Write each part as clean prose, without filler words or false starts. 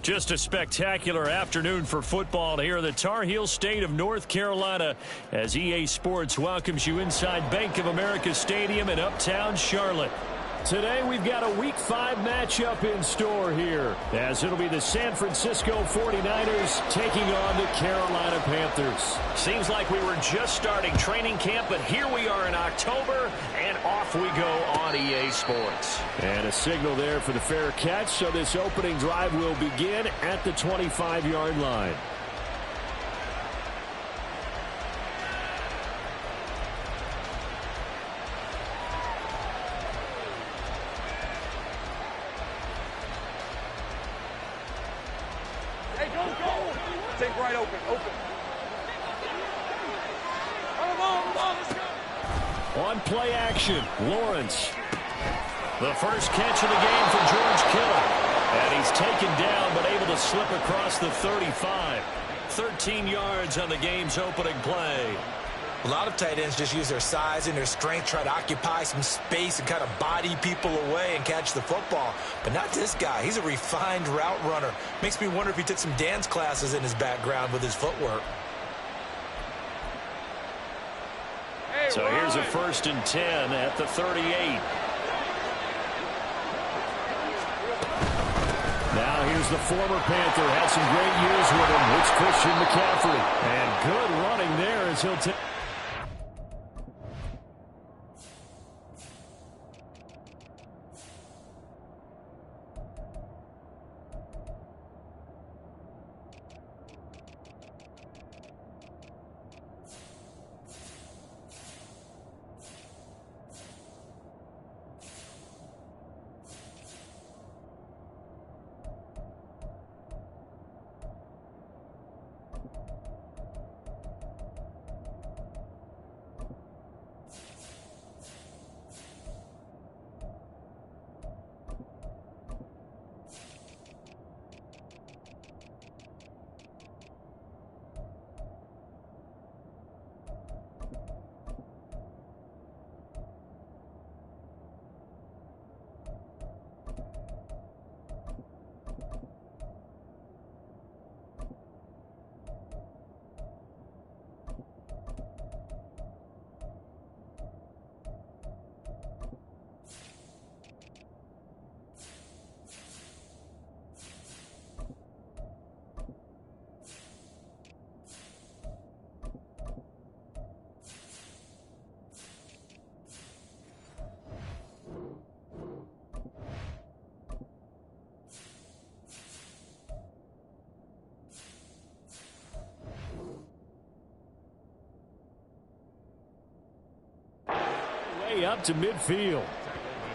Just a spectacular afternoon for football here in the Tar Heel state of North Carolina as EA Sports welcomes you inside Bank of America Stadium in Uptown Charlotte. Today we've got a Week 5 matchup in store here as it'll be the San Francisco 49ers taking on the Carolina Panthers. Seems like we were just starting training camp, but here we are in October, and off we go on EA Sports. And a signal there for the fair catch, so this opening drive will begin at the 25-yard line. Take right open. On play action, Lawrence. The first catch of the game for George Kittle. And he's taken down but able to slip across the 35. 13 yards on the game's opening play. A lot of tight ends just use their size and their strength, try to occupy some space and kind of body people away and catch the football. But not this guy. He's a refined route runner. Makes me wonder if he took some dance classes in his background with his footwork. So here's a 1st and 10 at the 38. Now here's the former Panther. Had some great years with him. It's Christian McCaffrey. And good running there as he'll take. Up to midfield.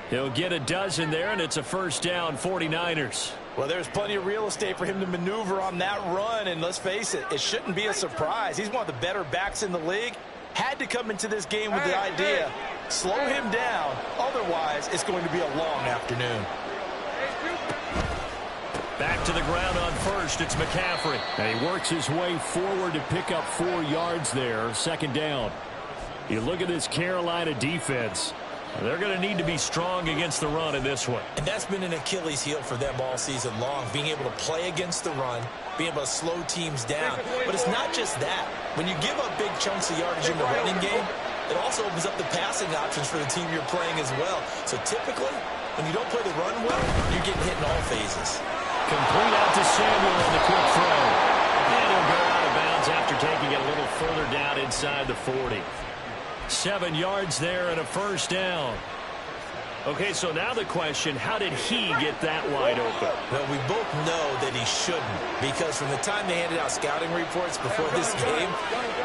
He'll get a dozen there, and it's a 1st down, 49ers. Well, there's plenty of real estate for him to maneuver on that run, and let's face it, it shouldn't be a surprise. He's one of the better backs in the league. Had to come into this game with the idea, slow him down, otherwise it's going to be a long afternoon. Back to the ground on 1st, it's McCaffrey. And he works his way forward to pick up 4 yards there, 2nd down. You look at this Carolina defense. They're going to need to be strong against the run in this one. And that's been an Achilles heel for them all season long, being able to play against the run, being able to slow teams down. But it's not just that. When you give up big chunks of yardage in the running game, it also opens up the passing options for the team you're playing as well. So typically, when you don't play the run well, you're getting hit in all phases. Complete out to Samuel on the quick throw. And he'll go out of bounds after taking it a little further down inside the 40. 7 yards there and a 1st down. Okay, so now the question, how did he get that wide open? Well, we both know that he shouldn't, because from the time they handed out scouting reports before this game,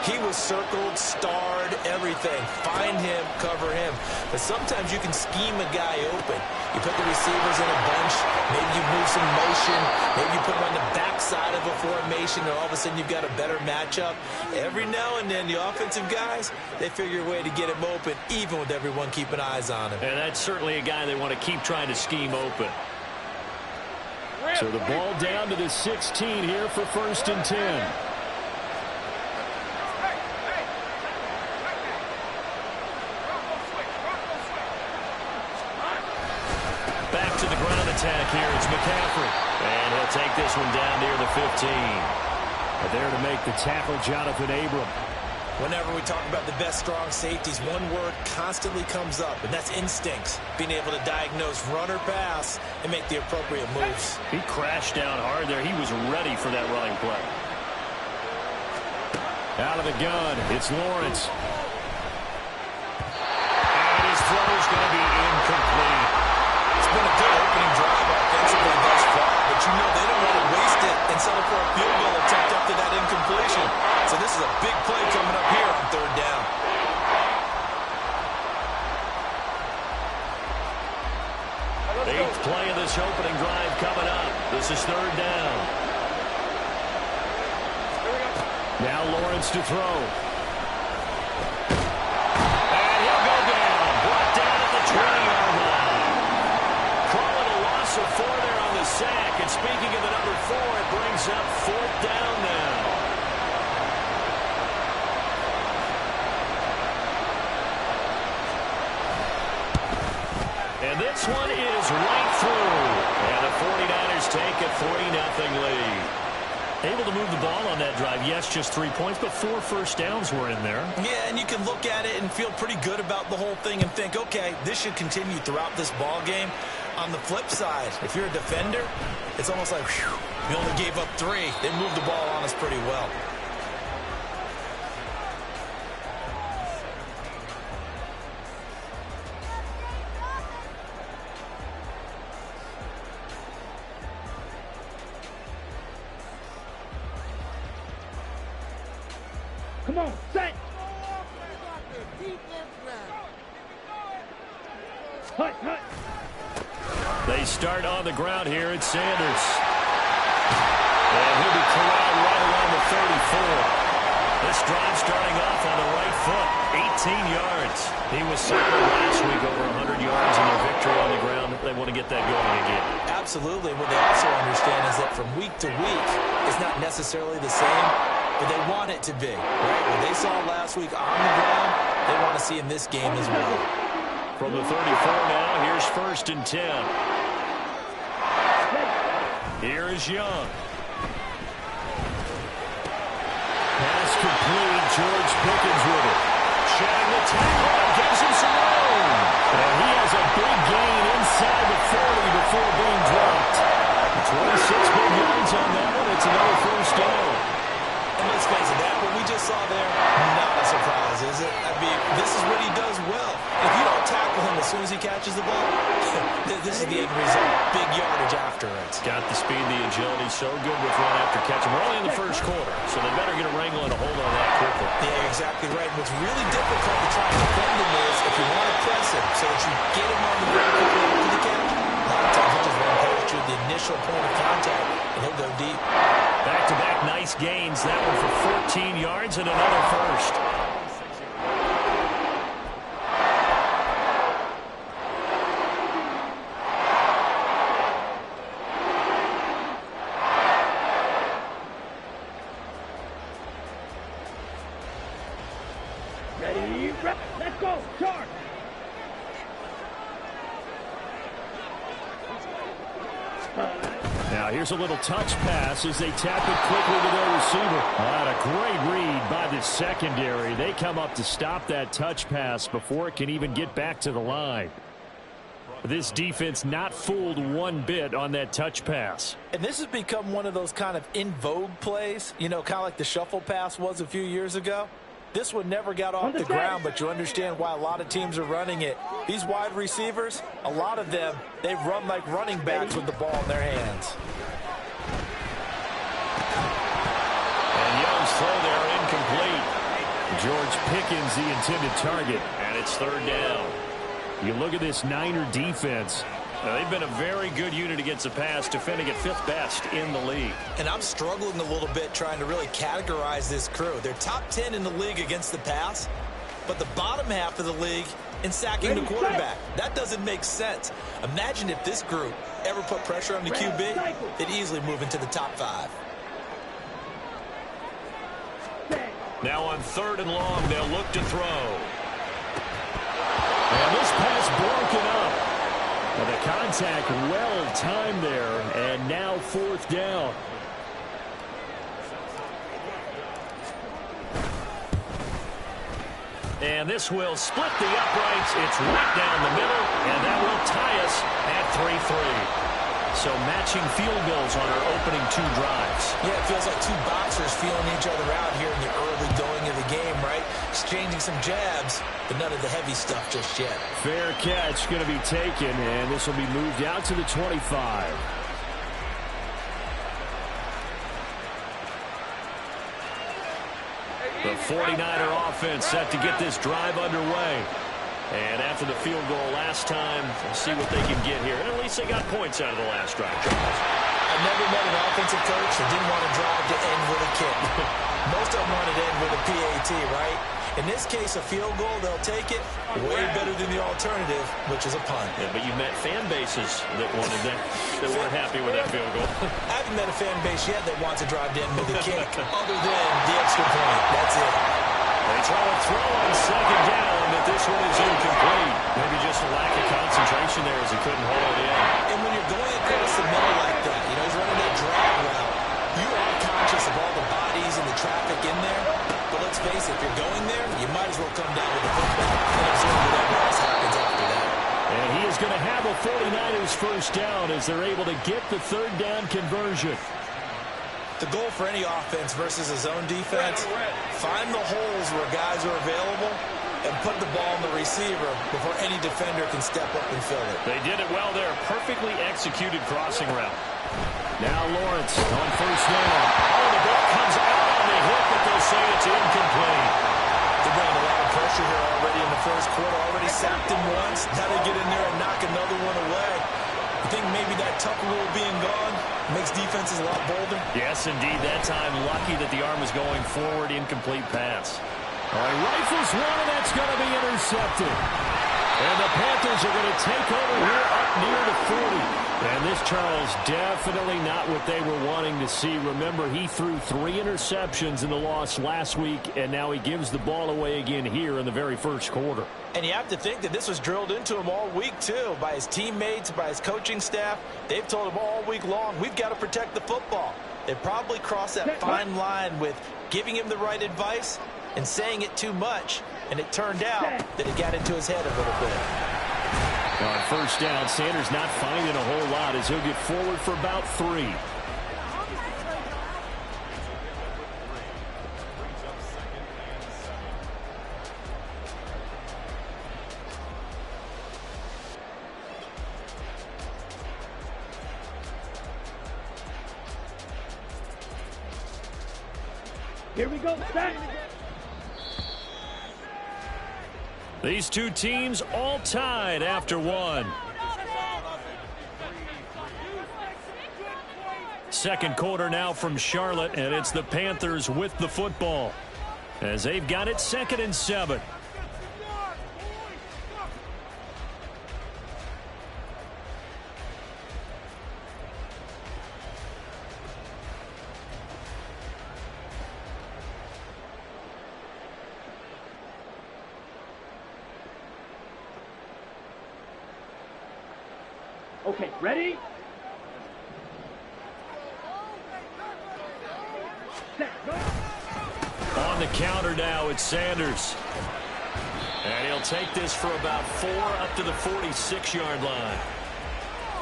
he was circled, starred, everything. Find him, cover him. But sometimes you can scheme a guy open. You put the receivers in a bunch, maybe you move some motion, maybe you put them on the backside of a formation, and all of a sudden you've got a better matchup. Every now and then, the offensive guys, they figure a way to get him open, even with everyone keeping eyes on him. And that's certainly a guy they want to keep trying to scheme open. So the ball down to the 16 here for 1st and 10. attack here. It's McCaffrey. And he'll take this one down near the 15. There to make the tackle, Jonathan Abram. Whenever we talk about the best strong safeties, one word constantly comes up, and that's instincts. Being able to diagnose run or pass and make the appropriate moves. He crashed down hard there. He was ready for that running play. Out of the gun, it's Lawrence. And his throw is going to be incomplete. It's been a good opening drive offensively thus far, but you know they don't want to waste it and settle for a field goal attempt after that incompletion. So this is a big play coming up here on third down. Eighth play of this opening drive coming up. This is third down. Now Lawrence to throw. And he'll go down. Brought down at the 20-yard line. Call it a loss of 4 there on the sack. And speaking of the number 4, it brings up fourth down now. And this one is right through. And the 49ers take a 3-0 lead. Able to move the ball on that drive. Yes, just 3 points, but 4 first downs were in there. Yeah, and you can look at it and feel pretty good about the whole thing and think, okay, this should continue throughout this ball game. On the flip side, if you're a defender, it's almost like, whew, we only gave up 3. They moved the ball on us pretty well. Come on, set. Hut, hut. They start on the ground here. It's Sanders. And he'll be corralled right around the 34. This drive starting off on the right foot. 18 yards. He was solid last week, over 100 yards in their victory on the ground. They want to get that going again. Absolutely. What they also understand is that from week to week, it's not necessarily the same, but they want it to be. Right? What they saw last week on the ground, they want to see in this game as well. From the 34 now, here's 1st and 10. Here is Young. Pass complete. George Pickens with it. Shedding the tackle and gives him some room. And he has a big gain inside the 40 before being dropped. 26 big yards on that one. It's another first down. And let's face it, that what we just saw there, not a surprise, is it? I mean, this is what he does well. If you don't tackle him as soon as he catches the ball, this is the end result. Big yardage after it. Got the speed, the agility, so good with run after catch. We're only in the first quarter, so they better get a wrangle and a hold on that quickly. Yeah, exactly right. What's really difficult to try to defend him is if you want to press him so that you get him on the ground quickly after the catch, a lot of times he'll just run past you at the initial point of contact, and he'll go deep. Back-to-back nice gains. That one for 14 yards and another first. Ready, let's go, charge. Now here's a little touch pass as they tap it quickly to their receiver. A great read by the secondary. They come up to stop that touch pass before it can even get back to the line. This defense not fooled one bit on that touch pass. And this has become one of those kind of in vogue plays, you know, kind of like the shuffle pass was a few years ago. This one never got off the ground, but you understand why a lot of teams are running it. These wide receivers, a lot of them, they run like running backs with the ball in their hands. And Young's throw there incomplete. George Pickens the intended target, and it's third down. You look at this Niner defense. They've been a very good unit against the pass, defending at 5th best in the league. And I'm struggling a little bit trying to really categorize this crew. They're top 10 in the league against the pass, but the bottom half of the league in sacking the quarterback. That doesn't make sense. Imagine if this group ever put pressure on the QB, they'd easily move into the top 5. Now on 3rd and long, they'll look to throw. And this pass broken up. Well, the contact well timed there, and now 4th down. And this will split the uprights. It's right down the middle, and that will tie us at 3-3. So matching field goals on our opening 2 drives. Yeah, it feels like 2 boxers feeling each other out here in the early going of the game, right? Exchanging some jabs, but none of the heavy stuff just yet. Fair catch going to be taken, and this will be moved out to the 25. The 49er offense set to get this drive underway. And after the field goal last time, we'll see what they can get here. And at least they got points out of the last drive, Charles. I never met an offensive coach that didn't want to drive to end with a kick. Most of them wanted to end with a PAT, right? In this case, a field goal, they'll take it. Way better than the alternative, which is a punt. Yeah, but you met fan bases that wanted that weren't happy with that field goal. I haven't met a fan base yet that wants to drive to end with a kick, other than the extra point. That's it. They try to throw on 2nd down, but this one is incomplete. Maybe just a lack of concentration there as he couldn't hold it in. And when you're going across the middle like that, you know, he's running that drag route, you are conscious of all the bodies and the traffic in there. But let's face it, if you're going there, you might as well come down with the football and observe whatever else happens after that. And he is going to have a 49ers 1st down as they're able to get the 3rd down conversion. The goal for any offense versus a zone defense, find the holes where guys are available and put the ball in the receiver before any defender can step up and fill it. They did it well there. Perfectly executed crossing route. Now Lawrence on 1st down. Oh, the ball comes out on the hit, but they'll say it's incomplete. They're bringing a lot of pressure here already in the 1st quarter. Already sacked him once. Now they get in there and knock another one away. I think maybe that Tucker rule being gone makes defenses a lot bolder. Yes, indeed. That time, lucky that the arm was going forward. Incomplete pass. All right, rifles one, and that's going to be intercepted. And the Panthers are going to take over here up near the 40. And this, Charles, definitely not what they were wanting to see. Remember, he threw 3 interceptions in the loss last week, and now he gives the ball away again here in the very 1st quarter. And you have to think that this was drilled into him all week, too, by his teammates, by his coaching staff. They've told him all week long, we've got to protect the football. They probably crossed that fine line with giving him the right advice and saying it too much. And it turned out that it got into his head a little bit. On 1st down, Sanders not finding a whole lot as he'll get forward for about 3. Here we go, set. These 2 teams all tied after 1. 2nd quarter now from Charlotte, and it's the Panthers with the football as they've got it 2nd and 7. Okay, ready? Set, go. On the counter now, it's Sanders. And he'll take this for about 4 up to the 46-yard line.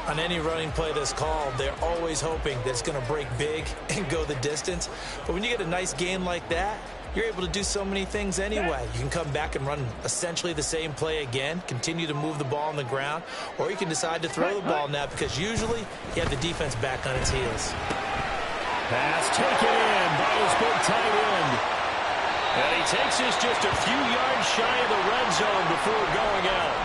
On any running play that's called, they're always hoping that it's going to break big and go the distance. But when you get a nice gain like that, you're able to do so many things anyway. You can come back and run essentially the same play again, continue to move the ball on the ground, or you can decide to throw the ball now because usually you have the defense back on its heels. Pass taken in by his big tight end. And he takes this just a few yards shy of the red zone before going out.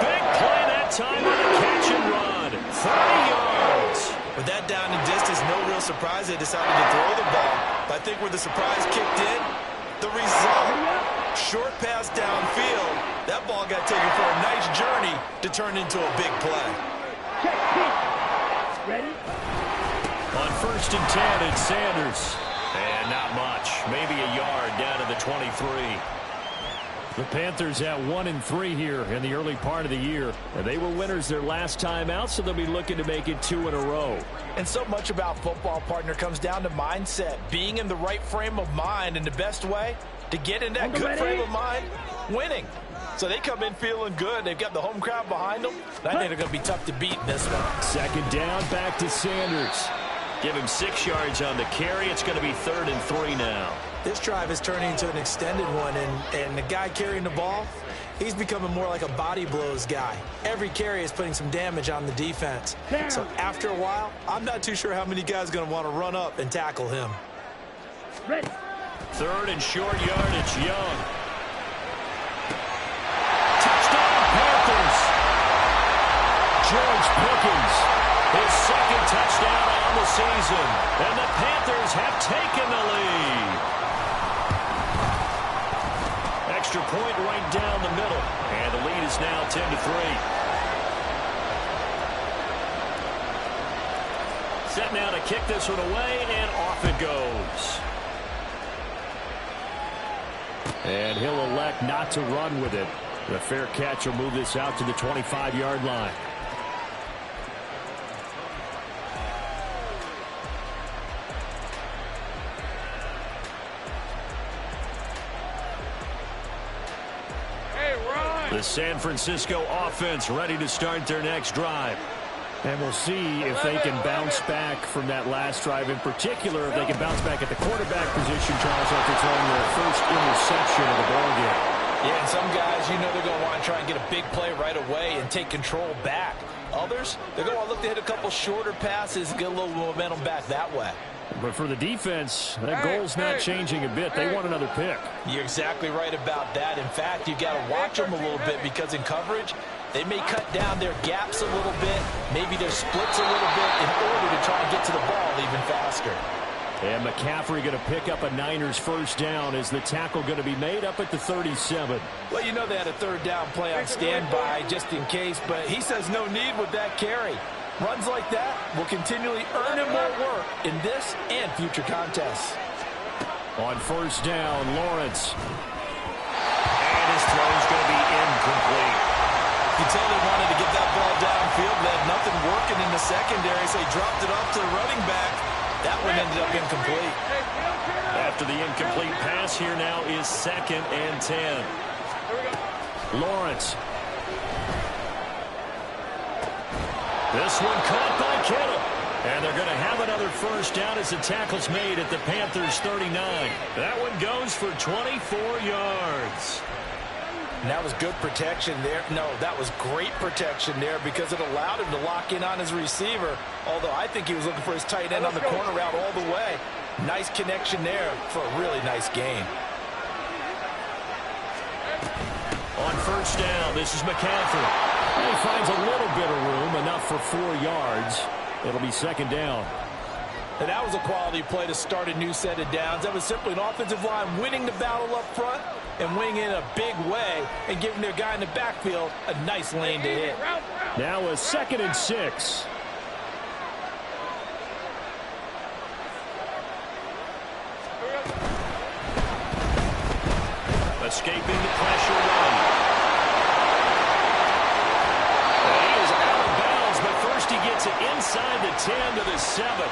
Big play that time on a catch and run. 30 yards. With that down and distance, no real surprise they decided to throw the ball. But I think where the surprise kicked in, the result, short pass downfield. That ball got taken for a nice journey to turn into a big play. Check, ready? On 1st and 10, it's Sanders. And not much. Maybe a yard down to the 23. The Panthers at 1-3 here in the early part of the year. And they were winners their last time out, so they'll be looking to make it 2 in a row. And so much about football, partner, comes down to mindset. Being in the right frame of mind, and the best way to get in that good frame of mind, winning. So they come in feeling good. They've got the home crowd behind them. I think they're going to be tough to beat in this one. Second down, back to Sanders. Give him 6 yards on the carry. It's going to be 3rd and 3 now. This drive is turning into an extended one, and the guy carrying the ball, he's becoming more like a body blows guy. Every carry is putting some damage on the defense. So after a while, I'm not too sure how many guys are going to want to run up and tackle him. Ready. 3rd and short yardage, Young. Touchdown, Panthers. George Pickens, his 2nd touchdown on the season. And the Panthers have taken the lead. Extra point right down the middle. And the lead is now 10-3. Set now to kick this one away, and off it goes. And he'll elect not to run with it. The fair catch will move this out to the 25-yard line. The San Francisco offense ready to start their next drive. And we'll see if they can bounce back from that last drive. In particular, if they can bounce back at the quarterback position, Charles, after throwing their first interception of the ball game. Yeah, and some guys, you know they're going to want to try and get a big play right away and take control back. Others, they're going to want to look to hit a couple shorter passes, get a little momentum back that way. But for the defense, that goal's not changing a bit. They want another pick. You're exactly right about that. In fact, you've got to watch them a little bit because in coverage, they may cut down their gaps a little bit, maybe their splits a little bit in order to try and get to the ball even faster. And McCaffrey going to pick up a Niners first down. Is the tackle going to be made up at the 37? Well, you know they had a 3rd down play on standby just in case, but he says no need with that carry. Runs like that will continually earn him more work in this and future contests. On first down, Lawrence. And his throw is going to be incomplete. You can tell they wanted to get that ball downfield. They had nothing working in the secondary, so he dropped it off to the running back. That one ended up incomplete. After the incomplete pass, here now is 2nd and 10. Lawrence. This one caught by Kittle. And they're going to have another first down as the tackle's made at the Panthers' 39. That one goes for 24 yards. And that was good protection there. No, that was great protection there because it allowed him to lock in on his receiver. Although I think he was looking for his tight end on the corner route all the way. Nice connection there for a really nice gain. On first down, this is McCaffrey. And he finds a little bit of room, enough for 4 yards. It'll be 2nd down. And that was a quality play to start a new set of downs. That was simply an offensive line winning the battle up front and winning in a big way and giving their guy in the backfield a nice lane to hit. Now a 2nd and 6. Escaping the pressure run. He gets it inside the 10 to the 7.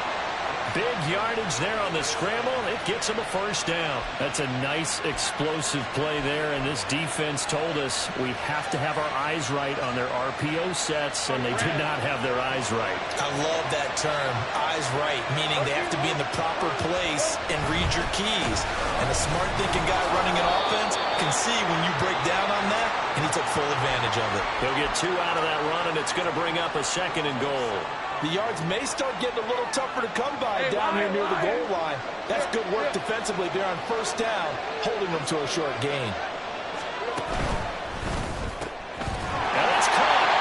Big yardage there on the scramble. It gets him a first down. That's a nice explosive play there, and this defense told us we have to have our eyes right on their RPO sets, and they did not have their eyes right. I love that term, eyes right, meaning they have to be in the proper place and read your keys. And a smart thinking guy running an offense can see when you break down on that, and he took full advantage of it. He'll get 2 out of that run, and it's going to bring up a 2nd and goal. The yards may start getting a little tougher to come by down here near the goal line. That's good work defensively there on first down, holding them to a short gain. Now that's caught.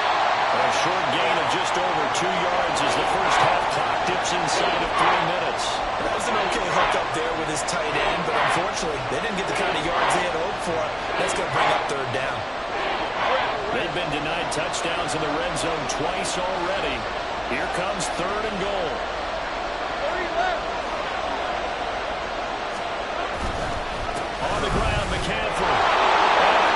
A short gain of just over 2 yards as the first half clock dips inside of 3 minutes. That was an okay hook up there with his tight end, but unfortunately, they didn't get the kind of yards they had hoped for. That's going to bring up 3rd down. They've been denied touchdowns in the red zone twice already. Here comes 3rd and goal. On the ground, McCaffrey. And a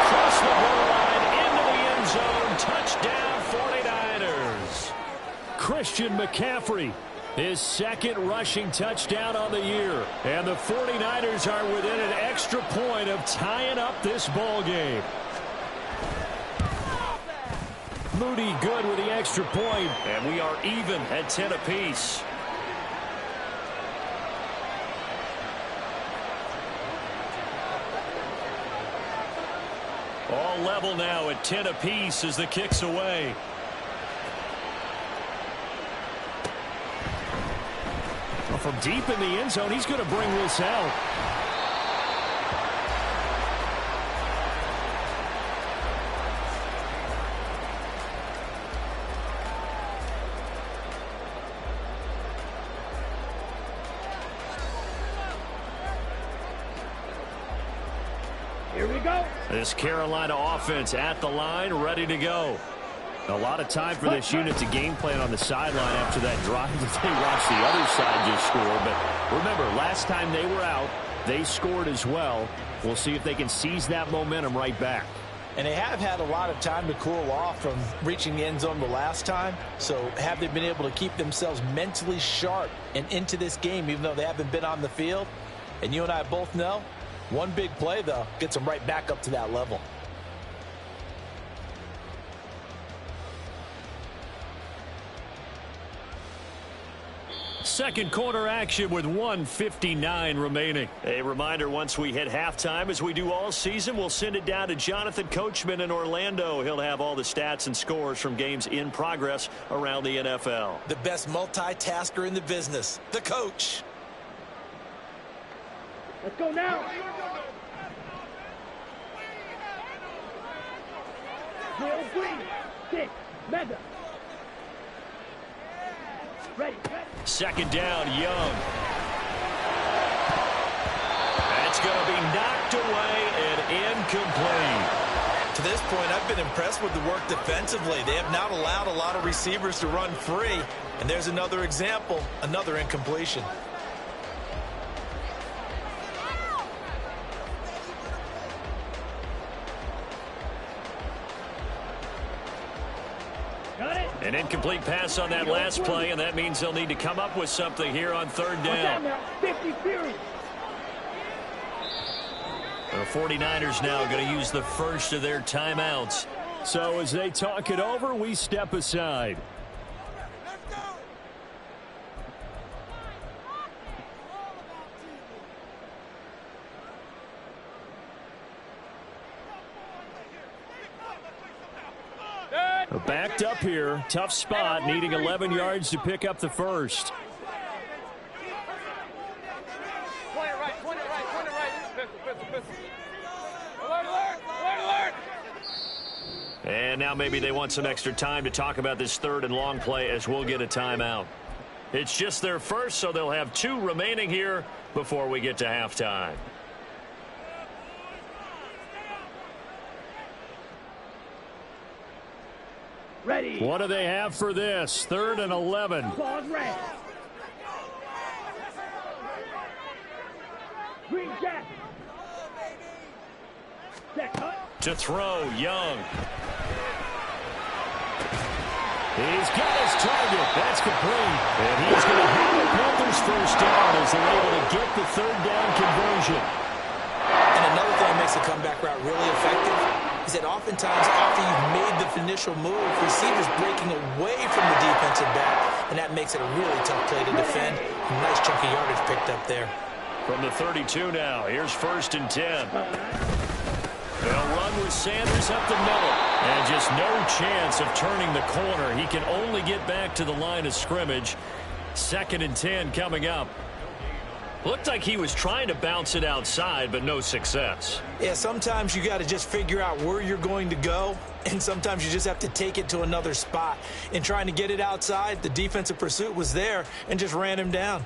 Christian McCaffrey. His second rushing touchdown on the year. And the 49ers are within an extra point of tying up this ball game. Moody good with the extra point. And we are even at 10 apiece. All level now at 10 apiece as the kick's away. Well, from deep in the end zone, he's going to bring this out. Here we go. This Carolina offense at the line, ready to go. A lot of time for this unit to game plan on the sideline after that drive that they watched the other side just score. But remember, last time they were out, they scored as well. We'll see if they can seize that momentum right back. And they have had a lot of time to cool off from reaching the end zone the last time. So have they been able to keep themselves mentally sharp and into this game, even though they haven't been on the field? And you and I both know, one big play, though, gets them right back up to that level. Second quarter action with 1:59 remaining. A reminder, once we hit halftime, as we do all season, we'll send it down to Jonathan Coachman in Orlando. He'll have all the stats and scores from games in progress around the NFL. The best multitasker in the business, the coach. Let's go now. 3, 6, mega. Ready. Second down, Young. That's going to be knocked away and incomplete. To this point, I've been impressed with the work defensively. They have not allowed a lot of receivers to run free. And there's another example, another incompletion. An incomplete pass on that last play, and that means they'll need to come up with something here on third down. 50 series. The 49ers now going to use the first of their timeouts. So as they talk it over, we step aside. Backed up here, tough spot, needing 11 yards to pick up the first. And now maybe they want some extra time to talk about this third and long play as we'll get a timeout. It's just their first, so they'll have 2 remaining here before we get to halftime. Ready. What do they have for this? 3rd and 11. Ball red. Green jack. Set cut. To throw, Young. He's got his target. That's complete. And he's going to have the Panthers first down as they're able to get the 3rd down conversion. And another thing that makes a comeback route really effective is that oftentimes after you've made the initial move, receivers breaking away from the defensive back, and that makes it a really tough play to defend. A nice chunk of yardage picked up there. From the 32 now, here's 1st and 10. They'll run with Sanders up the middle. And just no chance of turning the corner. He can only get back to the line of scrimmage. 2nd and 10 coming up. Looked like he was trying to bounce it outside, but no success. Yeah, sometimes you got to just figure out where you're going to go, and sometimes you just have to take it to another spot. In trying to get it outside, the defensive pursuit was there and just ran him down.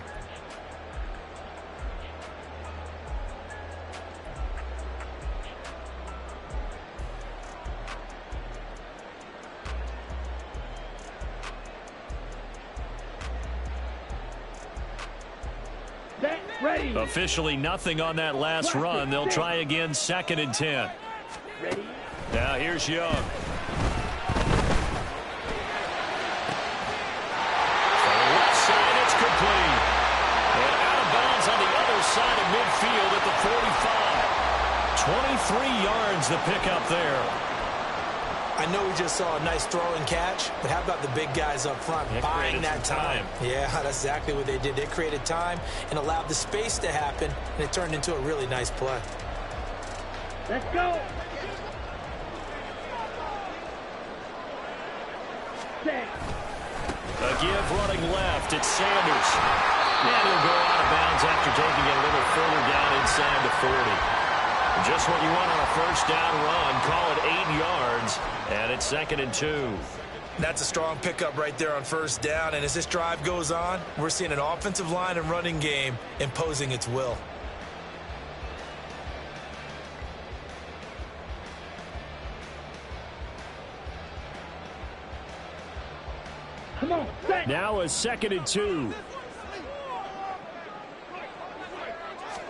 Ready. Officially nothing on that last run. They'll try again, 2nd and 10. Ready. Now here's Young. 23 yards the pickup there. I know we just saw a nice throw and catch, but how about the big guys up front buying that time? Yeah, that's exactly what they did. They created time and allowed the space to happen, and it turned into a really nice play. Let's go. Set. A give running left. It's Sanders. And he'll go out of bounds after taking it a little further down inside the 40. Just what you want on a first down run. Call it 8 yards. And it's 2nd and 2. That's a strong pickup right there on first down. And as this drive goes on, we're seeing an offensive line and running game imposing its will. Come on, set. Now a 2nd and 2.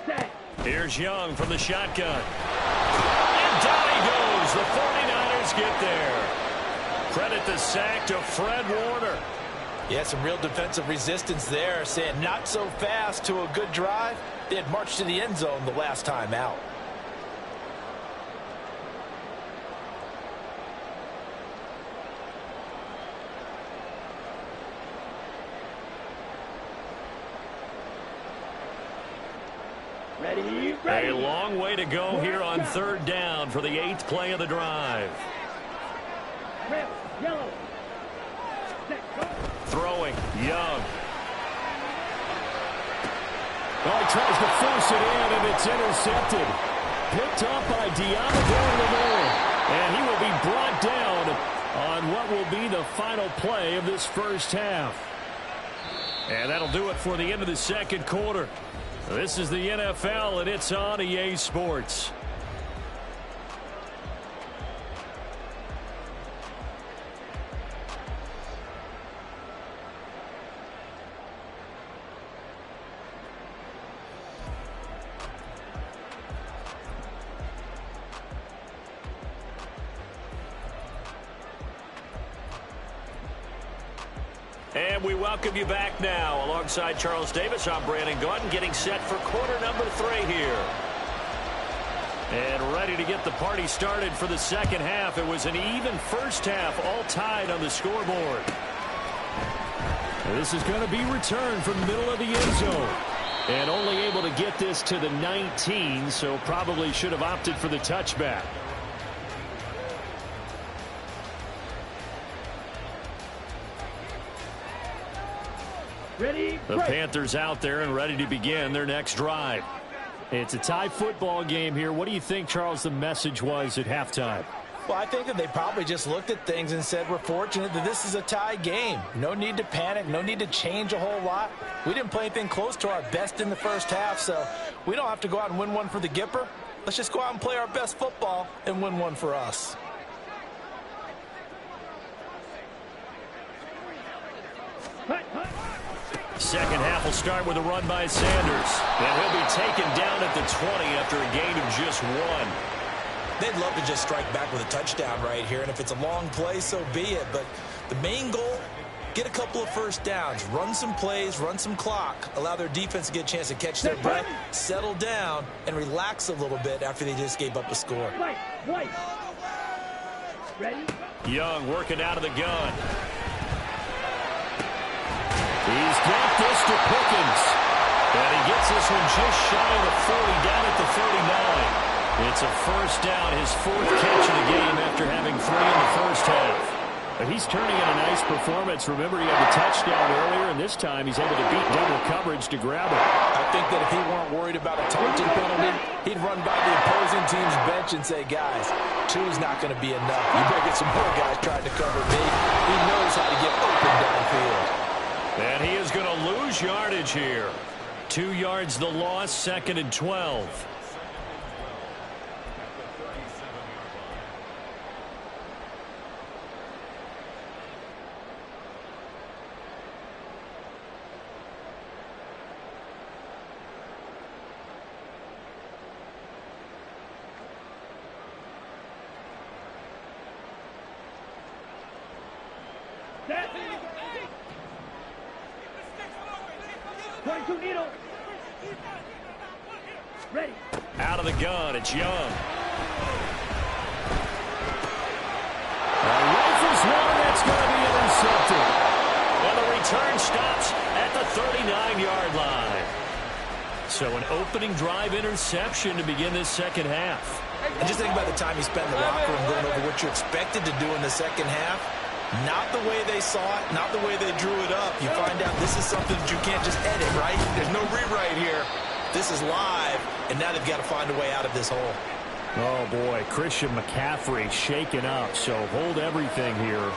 Set. Here's Young from the shotgun. And down he goes. The 49ers get there. Credit the sack to Fred Warner. Yeah, some real defensive resistance there, saying not so fast to a good drive. They had marched to the end zone the last time out. Ready, ready. A long way to go here on 3rd down for the 8th play of the drive. Red, yellow. Set, go. Throwing, Young. Well, he tries to force it in, and it's intercepted. Picked up by Deommodore Lenoir. And he will be brought down on what will be the final play of this first half. And that'll do it for the end of the 2nd quarter. This is the NFL, and it's on EA Sports. And we welcome you back now. Alongside Charles Davis, I'm Brandon Gaudin, getting set for quarter number 3 here. And ready to get the party started for the 2nd half. It was an even first half, all tied on the scoreboard. This is going to be returned from the middle of the end zone. And only able to get this to the 19, so probably should have opted for the touchback. Ready, The break. Panthers out there and ready to begin their next drive. It's a tie football game here. What do you think, Charles, the message was at halftime? Well, I think that they probably just looked at things and said, we're fortunate that this is a tie game. No need to panic. No need to change a whole lot. We didn't play anything close to our best in the first half, so we don't have to go out and win one for the Gipper. Let's just go out and play our best football and win one for us. Hut, hut. Second half will start with a run by Sanders. And he'll be taken down at the 20 after a gain of just 1. They'd love to just strike back with a touchdown right here, and if it's a long play, so be it. But the main goal, get a couple of first downs, run some plays, run some clock, allow their defense to get a chance to catch their breath, settle down, and relax a little bit after they just gave up a score. White, white. Ready. Young working out of the gun. He's got this to Pickens. And he gets this one just shy of the 40, down at the 39. It's a first down, his 4th catch of the game after having 3 in the first half. But he's turning in a nice performance. Remember, he had the touchdown earlier, and this time he's able to beat double coverage to grab it. I think that if he weren't worried about a taunting penalty, he'd run by the opposing team's bench and say, guys, 2's not going to be enough. You better get some more guys trying to cover me. He knows how to get open downfield. And he is going to lose yardage here. 2 yards the loss, 2nd and 12. Set. 22 needle. Ready. Out of the gun, it's Young. Rifles one, that's going to be intercepted. And the return stops at the 39-yard line. So an opening drive interception to begin this second half. And just think about the time you spent in the locker room going over what you expected to do in the second half. Not the way they saw it, not the way they drew it up. You find out this is something that you can't just edit, right? There's no rewrite here. This is live, and now they've got to find a way out of this hole. Oh, boy, Christian McCaffrey shaken up, so hold everything here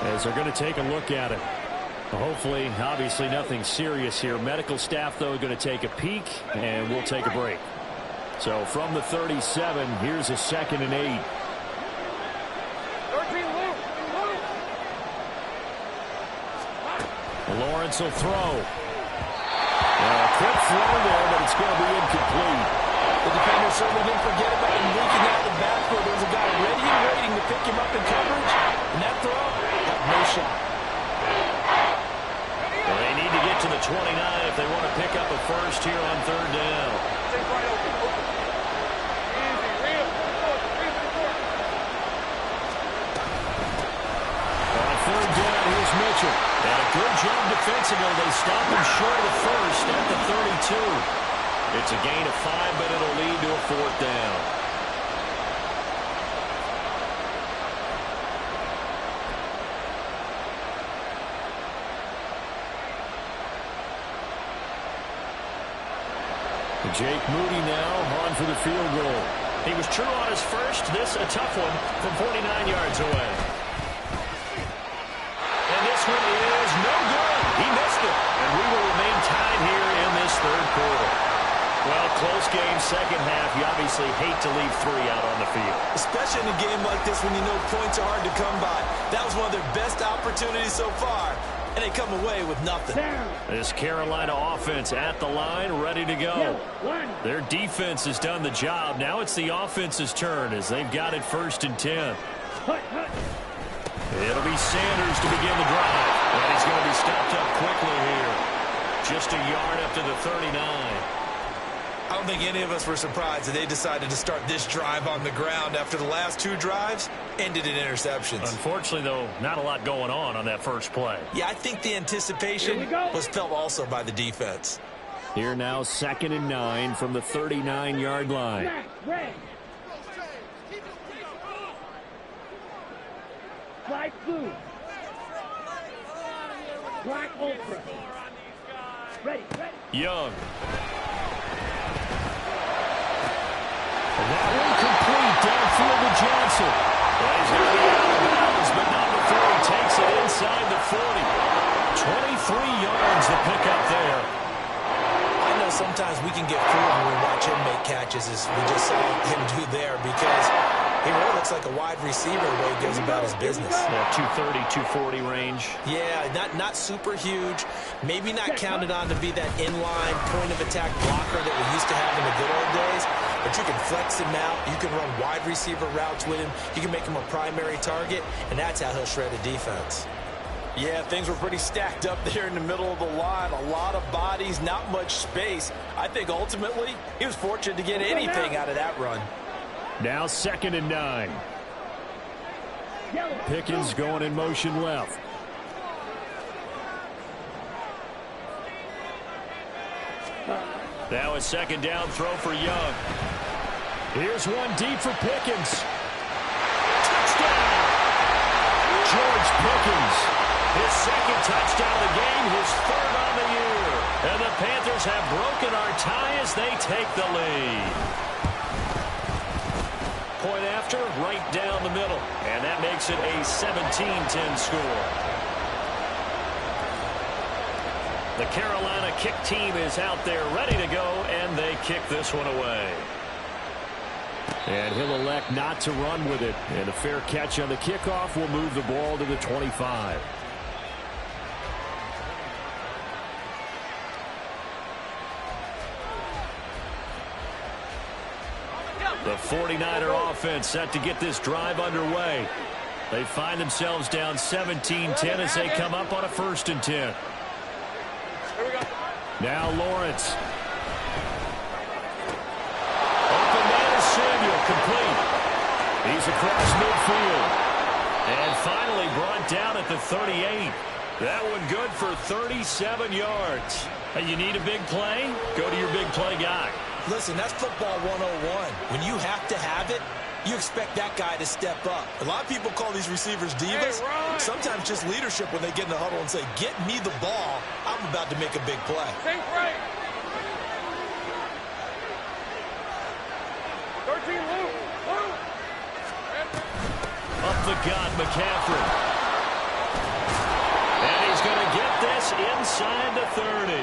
as they're going to take a look at it. Hopefully, obviously, nothing serious here. Medical staff, though, going to take a peek, and we'll take a break. So from the 37, here's a 2nd and 8. Lawrence will throw. Quick throw there, but it's going to be incomplete. The defender certainly didn't forget about him leaking out the backfield. There was a guy ready and waiting to pick him up in coverage, and that throw got no shot. Well, they need to get to the 29 if they want to pick up a first here on 3rd down. Take right open. On 3rd down, here's Mitchell. And a good job defensively. They stop him short of the first at the 32. It's a gain of 5, but it'll lead to a 4th down. Jake Moody now on for the field goal. He was true on his first. This a tough one from 49 yards away. And this one is no good. He missed it. And we will remain tied here in this 3rd quarter. Well, close game, second half. You obviously hate to leave 3 out on the field. Especially in a game like this when you know points are hard to come by. That was one of their best opportunities so far, and they come away with nothing. This Carolina offense at the line, ready to go. Their defense has done the job. Now it's the offense's turn as they've got it 1st and 10. It'll be Sanders to begin the drive. And he's going to be stopped up quickly here. Just a yard up to the 39. I don't think any of us were surprised that they decided to start this drive on the ground after the last 2 drives ended in interceptions. Unfortunately, though, not a lot going on that first play. Yeah, I think the anticipation was felt also by the defense. Here now, 2nd and 9 from the 39-yard line. Black blue. Black ultra. Ready. Young. And that one complete downfield to Johnson. Well, he's going to be out of bounds, but not before he takes it inside the 40. 23 yards to pick up there. I know sometimes we can get fooled when we watch him make catches, as we just saw him do there, because he really looks like a wide receiver the way he goes about his business. Yeah, 230, 240 range. Yeah, not super huge. Maybe not counted on to be that inline point-of-attack blocker that we used to have in the good old days. But you can flex him out. You can run wide receiver routes with him. You can make him a primary target, and that's how he'll shred a defense. Yeah, things were pretty stacked up there in the middle of the line. A lot of bodies, not much space. I think ultimately he was fortunate to get anything out of that run. Now 2nd and 9. Pickens going in motion left. Now a 2nd down throw for Young. Here's one deep for Pickens. Touchdown! George Pickens. His 2nd touchdown of the game, his 3rd on the year. And the Panthers have broken our tie as they take the lead. Point after, right down the middle. And that makes it a 17-10 score. The Carolina kick team is out there ready to go, and they kick this one away. And he'll elect not to run with it. And a fair catch on the kickoff will move the ball to the 25. The 49er offense set to get this drive underway. They find themselves down 17-10 as they come up on a 1st and 10. Now Lawrence. complete. He's across midfield. And finally brought down at the 38. That one good for 37 yards. Hey, you need a big play? Go to your big play guy. Listen, that's football 101. When you have to have it, you expect that guy to step up. A lot of people call these receivers divas. Sometimes just leadership when they get in the huddle and say, get me the ball. I'm about to make a big play. Think right. 13, Luke. Up the gut, McCaffrey. And he's going to get this inside the 30.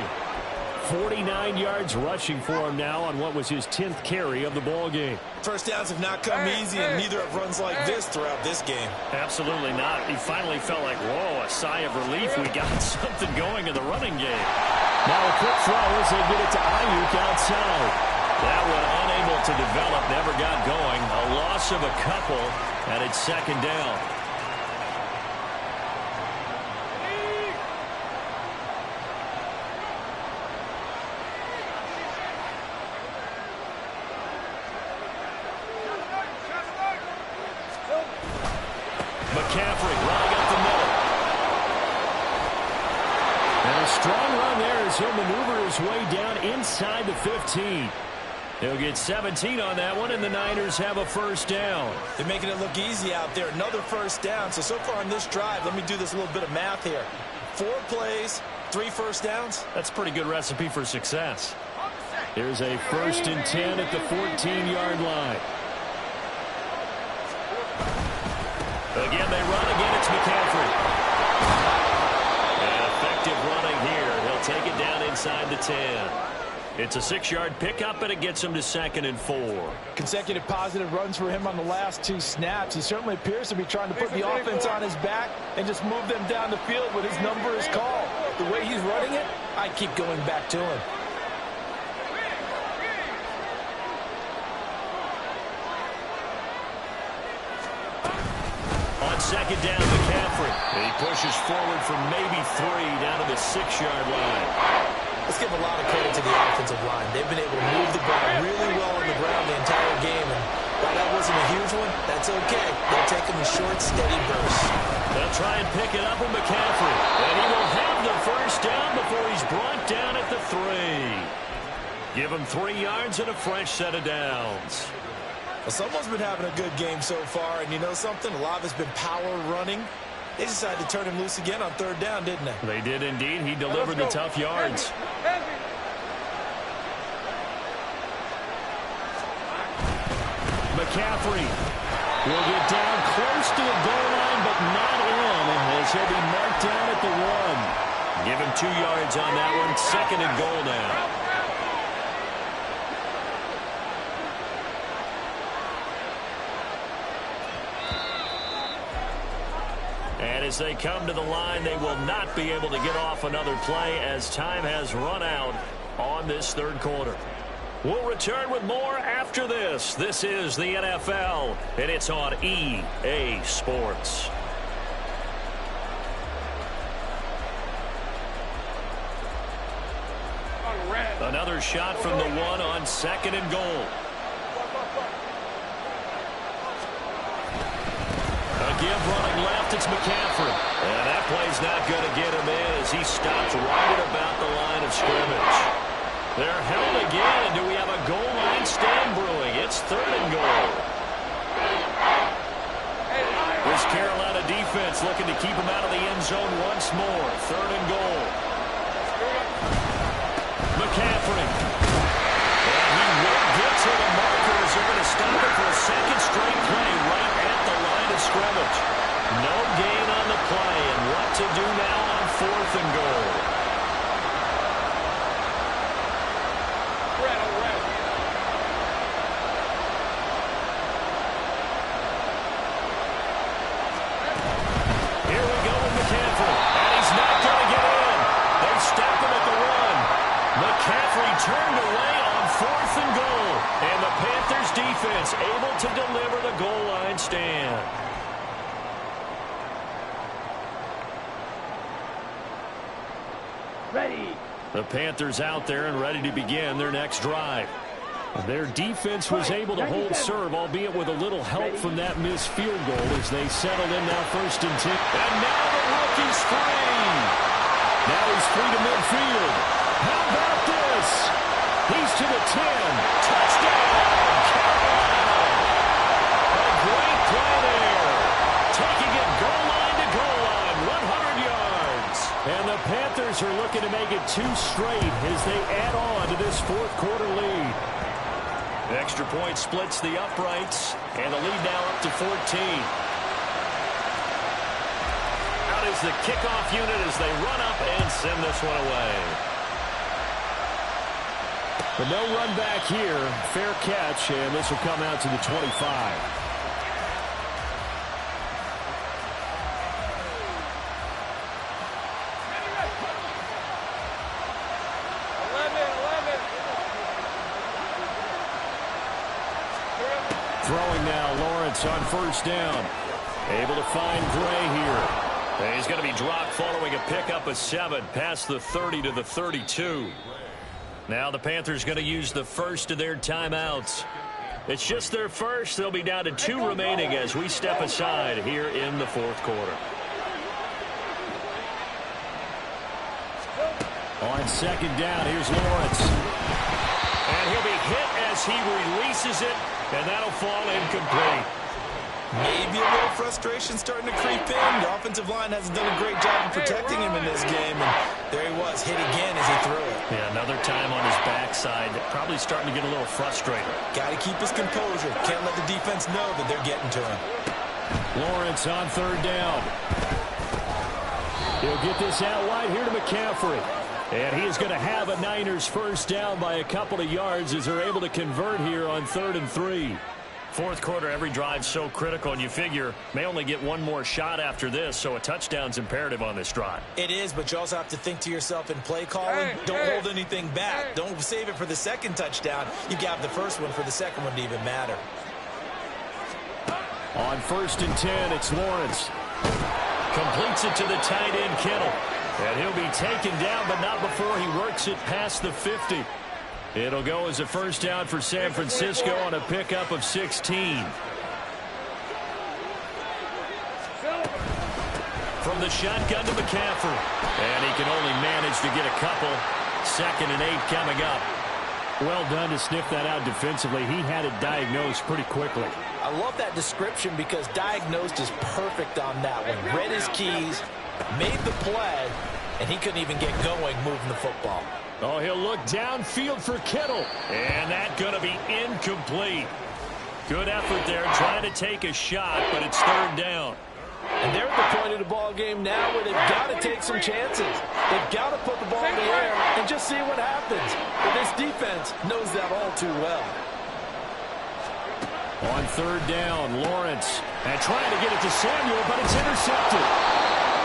49 yards rushing for him now on what was his 10th carry of the ball game. First downs have not come easy, and neither have runs like this throughout this game. Absolutely not. He finally felt like, whoa, a sigh of relief. We got something going in the running game. Now a quick throw as they get it to Ayuk outside. That one unable to develop, never got going. A loss of a couple, and it's second down. McCaffrey running up the middle. And a strong run there as he'll maneuver his way down inside the 15. He'll get 17 on that one, and the Niners have a first down. They're making it look easy out there. Another first down. So far on this drive, let me do this little bit of math here. 4 plays, 3 first downs. That's a pretty good recipe for success. Here's a 1st and 10 at the 14-yard line. Again, they run. Again, it's McCaffrey. And effective running here. He'll take it down inside the 10. It's a 6-yard pickup, and it gets him to 2nd and 4. Consecutive positive runs for him on the last 2 snaps. He certainly appears to be trying to put the offense on his back and just move them down the field when his number is called. The way he's running it, I keep going back to him. On second down, McCaffrey. And he pushes forward from maybe 3 down to the 6-yard line. Let's give a lot of credit to the offensive line. They've been able to move the ball really well on the ground the entire game. And while that wasn't a huge one, that's okay. They'll take them in short, steady bursts. They'll try and pick it up with McCaffrey. And he will have the first down before he's brought down at the 3. Give him 3 yards and a fresh set of downs. Well, someone's been having a good game so far, and you know something? A lot of it's been power running. They decided to turn him loose again on 3rd down, didn't they? They did indeed. He delivered the tough yards. McCaffrey will get down close to the goal line, but not in, as he'll be marked down at the 1. Give him 2 yards on that one. 2nd and goal now. And as they come to the line, they will not be able to get off another play as time has run out on this 3rd quarter. We'll return with more after this. This is the NFL, and it's on EA Sports. Another shot from the 1 on 2nd and goal. A give running left, it's McCaffrey. And that play's not going to get him in as he stops right at about the line of scrimmage. They're held again, and do we have a goal line stand brewing? It's 3rd and goal. This Carolina defense looking to keep him out of the end zone once more. 3rd and goal. McCaffrey. And he will get to the markers. They're going to stop it for a 2nd straight play right at the line of scrimmage. No gain on the play, and what to do now on 4th and goal. Here we go with McCaffrey, and he's not going to get in. They stop him at the 1. McCaffrey turned away on 4th and goal, and the Panthers defense able to deliver the goal line stand. Ready. The Panthers out there and ready to begin their next drive. Their defense was able to hold serve, albeit with a little help from that missed field goal as they settled in now 1st and 10. And now the rookie's free. Now he's free to midfield. How about this? He's to the 10. Touchdown, Carolina. A great play there. Taking it goal line to goal line, 100 yards. And the Panthers are looking to make it 2 straight as they add on to this 4th quarter lead. The extra point splits the uprights, and the lead now up to 14. Out is the kickoff unit as they run up and send this one away. But no run back here. Fair catch, and this will come out to the 25. Throwing now, Lawrence on 1st down. Able to find Gray here. And he's going to be dropped following a pickup of 7 past the 30 to the 32. Now the Panthers going to use the first of their timeouts. It's just their first. They'll be down to 2 remaining as we step aside here in the 4th quarter. On 2nd down, here's Lawrence. And he'll be hit as he releases it, and that'll fall incomplete. Maybe a little frustration starting to creep in. The offensive line hasn't done a great job of protecting him in this game, and there he was, hit again as he threw it. Yeah, another time on his backside. Probably starting to get a little frustrated. Got to keep his composure. Can't let the defense know that they're getting to him. Lawrence on 3rd down. He'll get this out wide here to McCaffrey. And he is going to have a Niners 1st down by a couple of yards as they're able to convert here on 3rd and 3. 4th quarter, every drive so critical, and you figure may only get one more shot after this, so a touchdown's imperative on this drive. It is, but you also have to think to yourself in play calling, don't hold anything back. Don't save it for the 2nd touchdown. You got the 1st one for the 2nd one to even matter. On 1st and 10, it's Lawrence. Completes it to the tight end, Kittle. And he'll be taken down, but not before he works it past the 50. It'll go as a 1st down for San Francisco on a pickup of 16. From the shotgun to McCaffrey. And he can only manage to get a couple. 2nd and 8 coming up. Well done to sniff that out defensively. He had it diagnosed pretty quickly. I love that description because diagnosed is perfect on that one. Read his keys, made the play, and he couldn't even get going moving the football. Oh, he'll look downfield for Kittle. And that's going to be incomplete. Good effort there trying to take a shot, but it's 3rd down. And they're at the point of the ball game now where they've got to take some chances. They've got to put the ball in the air and just see what happens. But this defense knows that all too well. On 3rd down, Lawrence. And trying to get it to Samuel, but it's intercepted.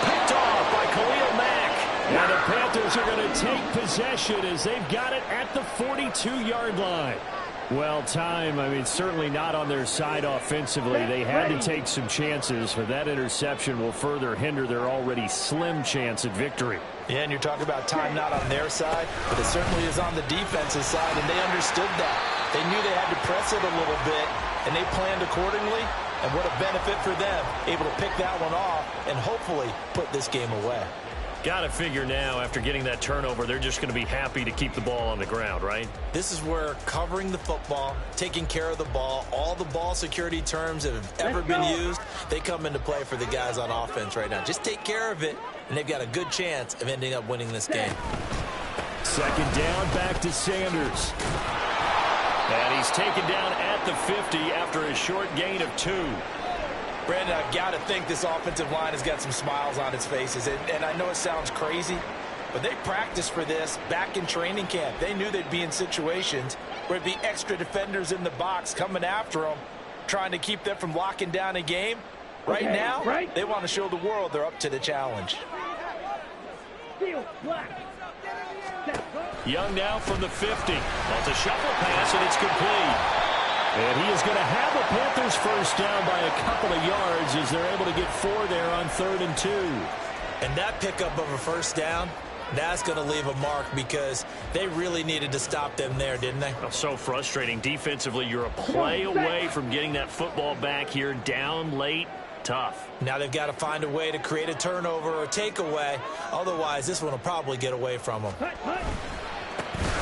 Picked off by Khalil Mack. And the Panthers are going to take possession as they've got it at the 42-yard line. Well, certainly not on their side offensively. They had to take some chances, but that interception will further hinder their already slim chance at victory. Yeah, and you're talking about time not on their side, but it certainly is on the defensive side, and they understood that. They knew they had to press it a little bit, and they planned accordingly, and what a benefit for them, able to pick that one off and hopefully put this game away. Got to figure now, after getting that turnover, they're just going to be happy to keep the ball on the ground, right? This is where covering the football, taking care of the ball, all the ball security terms that have ever been used, they come into play for the guys on offense right now. Just take care of it, and they've got a good chance of ending up winning this game. 2nd down, back to Sanders. And he's taken down at the 50 after a short gain of 2. Brandon, I've got to think this offensive line has got some smiles on its faces. And I know it sounds crazy, but they practiced for this back in training camp. They knew they'd be in situations where there'd be extra defenders in the box coming after them, trying to keep them from locking down a game. Right now, they want to show the world they're up to the challenge. Young now from the 50. Well, it's a shuffle pass, and it's complete. And he is going to have the Panthers 1st down by a couple of yards as they're able to get 4 there on 3rd and 2. And that pickup of a 1st down, That's going to leave a mark because they really needed to stop them there, didn't they? So frustrating. Defensively, you're a play away from getting that football back here, down late. Tough. Now they've got to find a way to create a turnover or takeaway. Otherwise, this one will probably get away from them.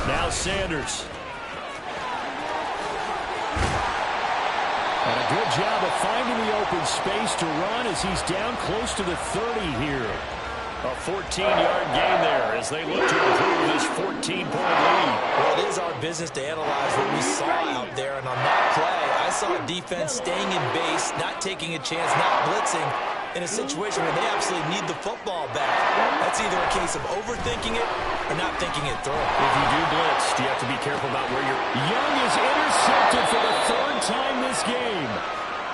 Now Sanders. And a good job of finding the open space to run as he's down close to the 30 here. A 14-yard gain there as they look to improve this 14-point lead. Well, it is our business to analyze what we saw out there, and on that play, I saw a defense staying in base, not taking a chance, not blitzing in a situation where they absolutely need the football back. That's either a case of overthinking it or not thinking it through. If you do blitz, you have to be careful about where you're... Young is intercepted for the third time this game.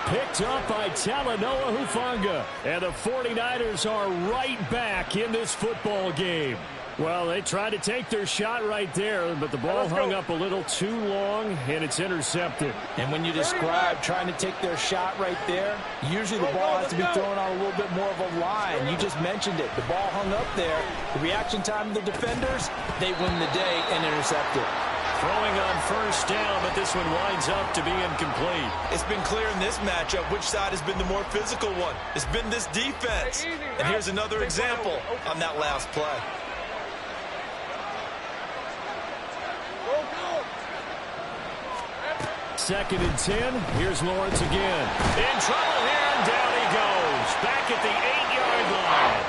Picked up by Talanoa Hufanga. And the 49ers are right back in this football game. Well, they tried to take their shot right there, but the ball hung up a little too long, and it's intercepted. And when you describe trying to take their shot right there, usually the ball has to be thrown on a little bit more of a line. You just mentioned it. The ball hung up there. The reaction time of the defenders, they win the day and intercept it. Throwing on first down, but this one winds up to be incomplete. It's been clear in this matchup which side has been the more physical one. It's been this defense. And here's another example on that last play. Second and 10. Here's Lawrence again. In trouble here, and down he goes. Back at the 8-yard line.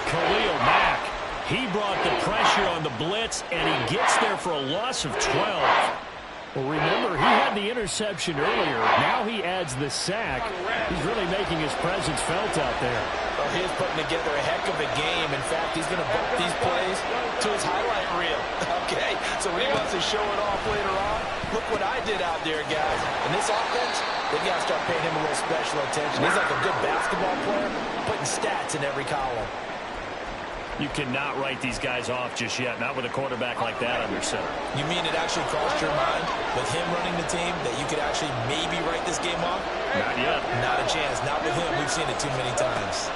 Khalil Mack. He brought the pressure on the blitz, and he gets there for a loss of 12. Well, remember, he had the interception earlier. Now he adds the sack. He's really making his presence felt out there. Well, he's putting together a heck of a game. In fact, he's going to bump these plays to his highlight reel. Okay, so when he wants to show it off later on, look what I did out there, guys. And this offense, they've got to start paying him a little special attention. He's like a good basketball player, putting stats in every column. You cannot write these guys off just yet, not with a quarterback like that under center. You mean it actually crossed your mind with him running the team that you could actually maybe write this game off? Not yet. Not a chance. Not with him. We've seen it too many times.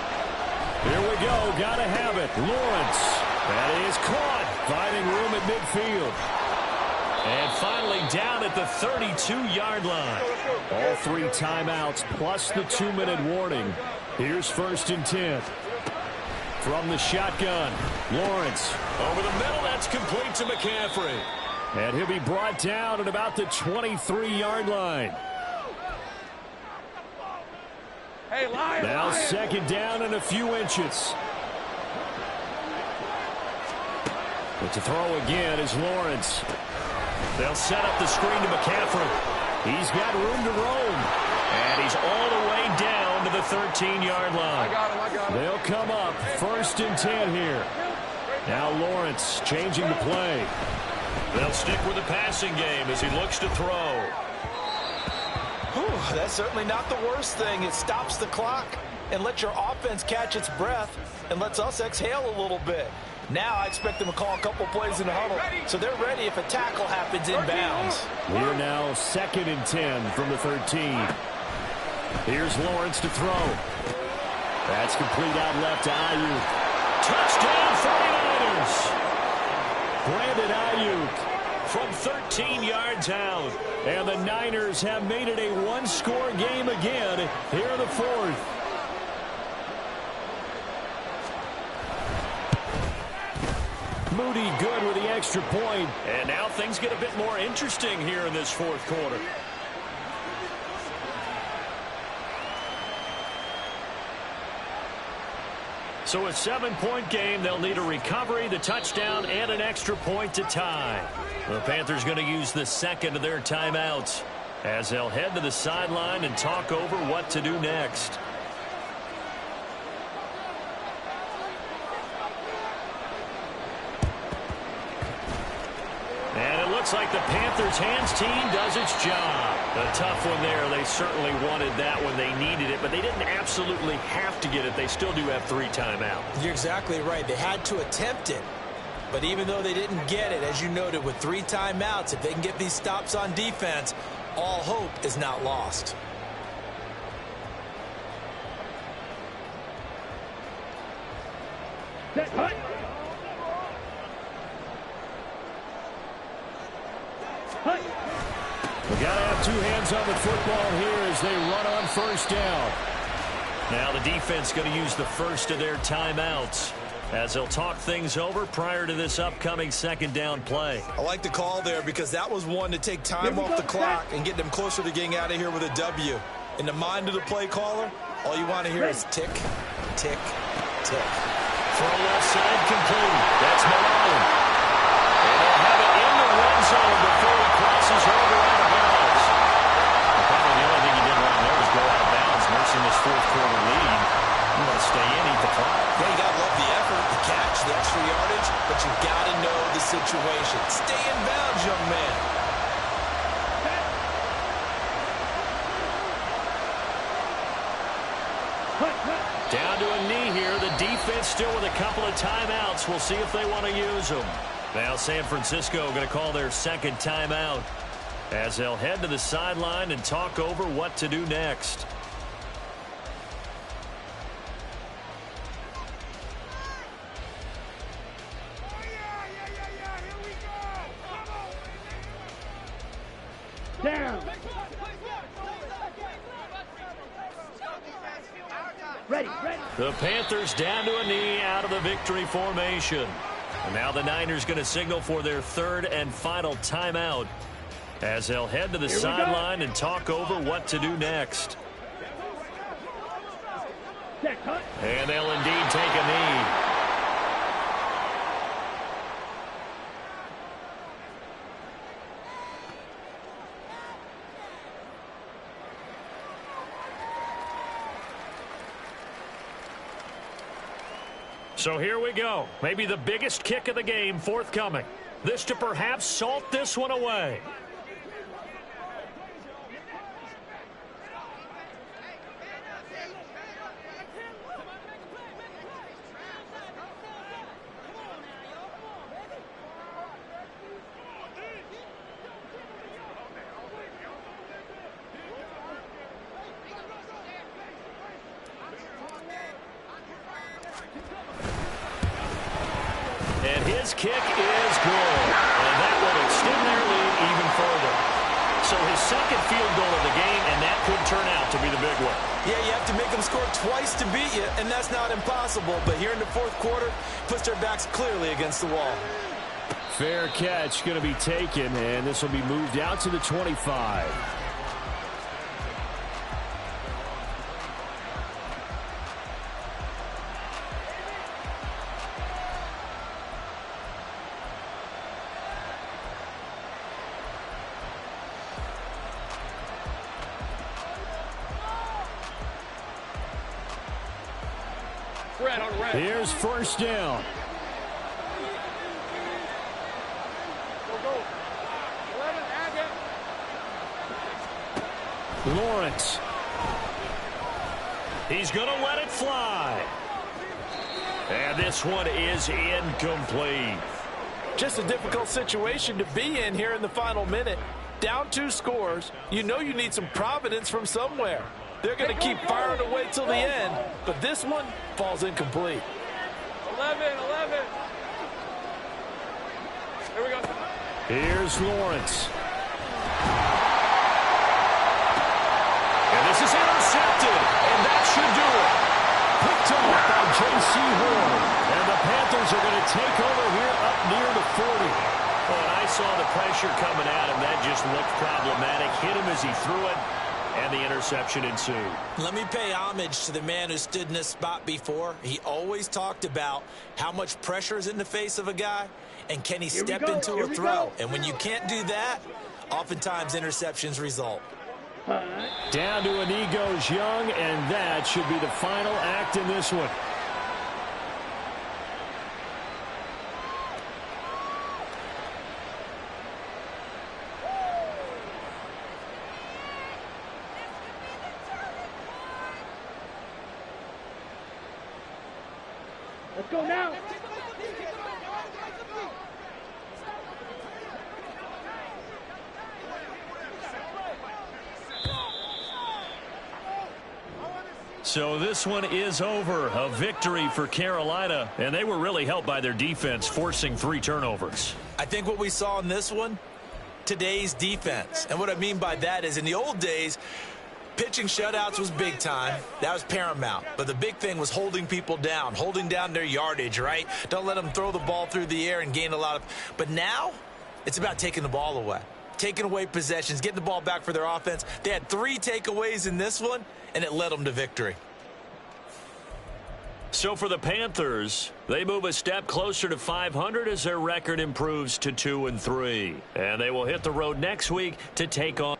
Here we go. Gotta have it. Lawrence. That is caught. Finding room at midfield. And finally down at the 32-yard line. All 3 timeouts plus the 2-minute warning. Here's first and 10. From the shotgun, Lawrence. Over the middle, that's complete to McCaffrey. And he'll be brought down at about the 23-yard line. Now second down and a few inches. But to throw again is Lawrence. They'll set up the screen to McCaffrey. He's got room to roam. And he's all the way down to the 13-yard line. I got him. They'll come up first and 10 here. Now Lawrence changing the play. They'll stick with the passing game as he looks to throw. Whew, that's certainly not the worst thing. It stops the clock and lets your offense catch its breath and lets us exhale a little bit. Now I expect them to call a couple plays in the huddle, so they're ready if a tackle happens inbounds. We're now second and 10 from the 13. Here's Lawrence to throw. That's complete out left to Ayuk. Touchdown 49ers! Brandon Ayuk from 13 yards out. And the Niners have made it a one-score game again here in the fourth. Moody good with the extra point. And now things get a bit more interesting here in this fourth quarter. So a 7-point game, they'll need a recovery, the touchdown, and an extra point to tie. The Panthers going to use the second of their timeouts as they'll head to the sideline and talk over what to do next. And it looks like the Panthers hands team does its job. A tough one there. They certainly wanted that when they needed it, but they didn't absolutely have to get it. They still do have 3 timeouts. You're exactly right. They had to attempt it. But even though they didn't get it, as you noted, with 3 timeouts, if they can get these stops on defense, all hope is not lost. Set, hut. We got to have two hands on the football here as they run on first down. Now the defense going to use the first of their timeouts as they'll talk things over prior to this upcoming second down play. I like the call there because that was one to take time off the clock and get them closer to getting out of here with a W. In the mind of the play caller, all you want to hear is tick, tick, tick. Throw left side complete. That's Malone. And they'll have it in the red zone before he crosses over out of bounds. Probably the only thing he did wrong there was go out of bounds, nursing this fourth quarter lead. You want to stay in, eat the clock. Yeah, you got to love the effort, the catch, the extra yardage, but you got to know the situation. Stay in bounds, young man. Down to a knee here. The defense still with a couple of timeouts. We'll see if they want to use them. Now San Francisco going to call their second timeout as they'll head to the sideline and talk over what to do next. Down. Ready. The Panthers down to a knee out of the victory formation. And now the Niners going to signal for their third and final timeout as they'll head to the sideline and talk over what to do next. And they'll indeed take a knee. So here we go. Maybe the biggest kick of the game forthcoming. This to perhaps salt this one away. And his kick is good. And that will extend their lead even further. So his second field goal of the game, and that could turn out to be the big one. Yeah, you have to make them score twice to beat you, and that's not impossible. But here in the fourth quarter, puts their backs clearly against the wall. Fair catch going to be taken, and this will be moved out to the 25. Here's first down. Lawrence. He's going to let it fly. And this one is incomplete. Just a difficult situation to be in here in the final minute. Down 2 scores. You know you need some providence from somewhere. They're going to keep firing away till the end, but this one falls incomplete. 11. Here we go. Here's Lawrence. And this is intercepted, and that should do it. Picked off by J.C. Horn. And the Panthers are going to take over here up near the 40. Well, I saw the pressure coming at him. That just looked problematic. Hit him as he threw it. And the interception ensued. Let me pay homage to the man who stood in this spot before. He always talked about how much pressure is in the face of a guy, and can he step into a throw. And when you can't do that, oftentimes interceptions result. Down to a knee goes Young, and that should be the final act in this one. Let's go now. So this one is over. A victory for Carolina, and they were really helped by their defense, forcing 3 turnovers. I think what we saw in this one today's defense. And what I mean by that is in the old days, pitching shutouts was big time. That was paramount. But the big thing was holding people down, holding down their yardage, right? Don't let them throw the ball through the air and gain a lot of. But now it's about taking the ball away, taking away possessions, getting the ball back for their offense. They had 3 takeaways in this one, and it led them to victory. So for the Panthers, they move a step closer to 500 as their record improves to 2-3. And they will hit the road next week to take on